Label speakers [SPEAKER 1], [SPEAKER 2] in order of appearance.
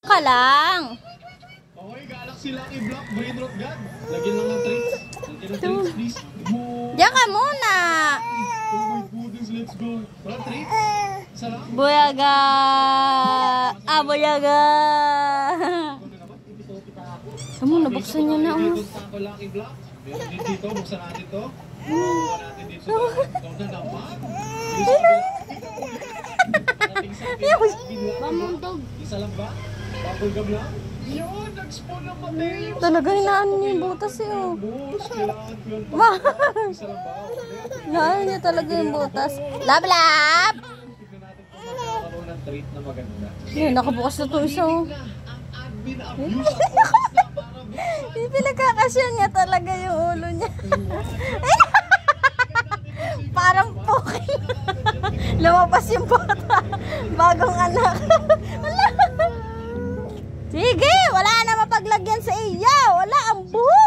[SPEAKER 1] Ka lang.
[SPEAKER 2] Okay, Galaxy Lucky Block, Brain Rot God. Lagyan lang ng treats. Lagyan ng treats, please.
[SPEAKER 1] Diyan ka muna.
[SPEAKER 2] Oh my goodness, let's go. Wala treats? Isa lang?
[SPEAKER 1] Buyaga. Buyaga. Amo, nabuksan niya na.
[SPEAKER 2] Dito taco Lucky Block. Meron din dito, buksan natin to. Buksan natin dito sa ikaw na naman. Isa lang ba? Bubble gum lang? Yun, nag-spawn ng Mateo.
[SPEAKER 1] Talaga hinaan niya yung butas eh. Oh.
[SPEAKER 2] Isa lang ba?
[SPEAKER 1] Hinaan niya talaga yung butas. Lab, lab!
[SPEAKER 2] Tignan natin kung magkakaroon ng treat na maganda.
[SPEAKER 1] Yun, nakabukas na to isa. Oh.
[SPEAKER 2] Ang admin abuse ako na para buksan.
[SPEAKER 1] Pinagkakasya niya talaga yung ulo niya. Parang poking. Lumabas yung bata. Bagong anak. Wala. Sige, wala na mapaglagyan sa iya. Wala ang buo.